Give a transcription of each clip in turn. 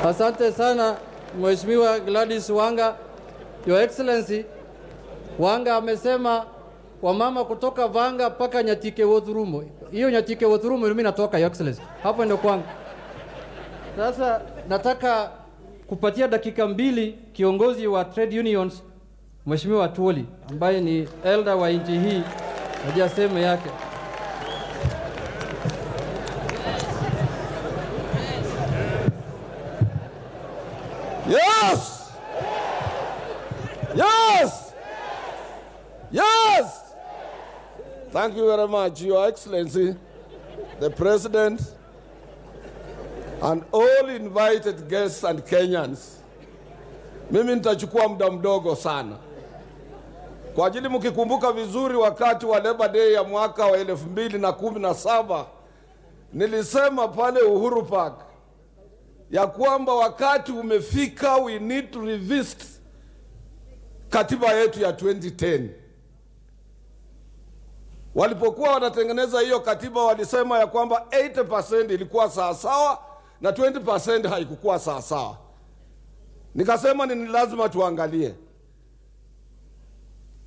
Asante sana Mheshimiwa Gladys Wanga. Your Excellency, Wanga amesema wamama kutoka Vanga paka Nyatike Wothurumo. Hiyo Nyatike Wothurumo mimi natoka, Your Excellency. Hapo ndio kwangu. Sasa nataka kupatia dakika 2 kiongozi wa trade unions Mheshimiwa Atwoli ambaye ni elder wa nchi hii aje aseme yake. Yes! Yes! Yes! Thank you very much, Your Excellency, the President, and all invited guests and Kenyans. Mimi nitachukua muda mdogo sana. Kwa ajili mkikumbuka vizuri wakati wa Labor Day ya mwaka wa 2017, nilisema pale Uhuru Park ya kwamba wakati umefika, we need to revisit katiba yetu ya 2010. Walipokuwa wanatengeneza hiyo katiba walisema ya kwamba 80% ilikuwa sawa na 20% haikukuwa sawa. Nikasema ni lazima tuangalie.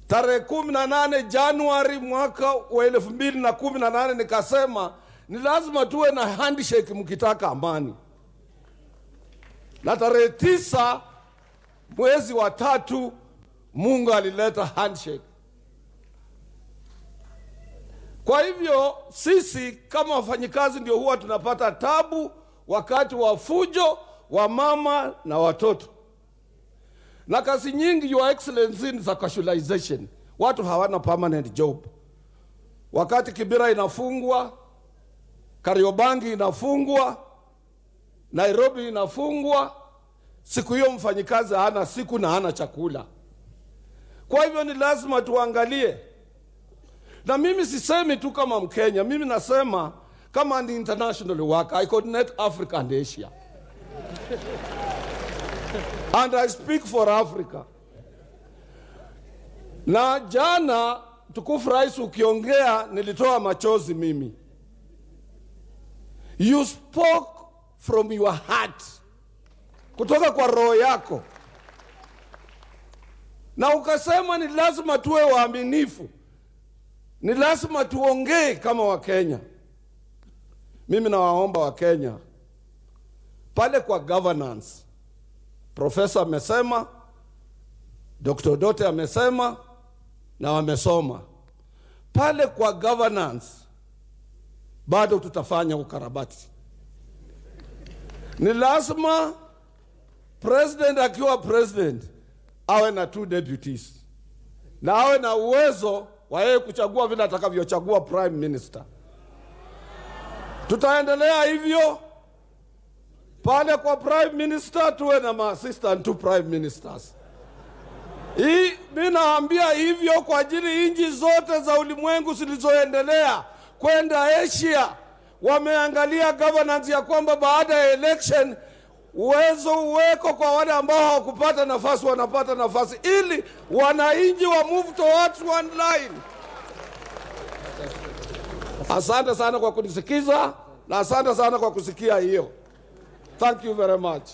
Tarehe 18 Januari mwaka wa 2018 nikasema ni lazima tuwe na handshake mkitaka amani. Na tarehe 9 mwezi wa 3 Mungu alileta handshake. Kwa hivyo sisi kama wafanyikazi ndio huwa tunapata tabu wakati wa fujo wa mama na watoto. Na kazi nyingi, Your Excellency, ni za casualization. Watu hawana permanent job. Wakati Kibera inafungwa, Kariobangi inafungwa, Nairobi inafungwa, siku hiyo mfanyikazi hana siku na hana chakula. Kwa hivyo ni lazima tuangalie. Na mimi sisemi tu kama Mkenya, mimi nasema kama an international worker. I coordinate Africa and Asia. And I speak for Africa. Na jana tukufu rais ukiongea nilitoa machozi mimi. You spoke from your heart. Kutoka kwa roho yako. Na ukasema ni lazima tuwe waaminifu. Ni lazima tuongee kama Wakenya. Mimi nawaomba Wakenya, pale kwa governance, Professor amesema, Dr. Dote amesema, na wamesoma. Pale kwa governance, bado tutafanya ukarabati. Ni lazima president akiwa president awe na 2 deputies. Na awe na uwezo wa yeye kuchagua vile atakavyochagua prime minister. Tutaendelea hivyo. Pale kwa prime minister tuwe na assistant to prime ministers. Mimi naambia hivyo kwa ajili nchi zote za ulimwengu zilizoendelea kwenda Asia wameangalia governance ya kwamba baada ya election uwezo uweko kwa wale ambao hawakupata nafasi wanapata nafasi, ili wananchi wa move towards one line. Asante sana kwa kunisikiza na asante sana kwa kusikia hiyo. Thank you very much.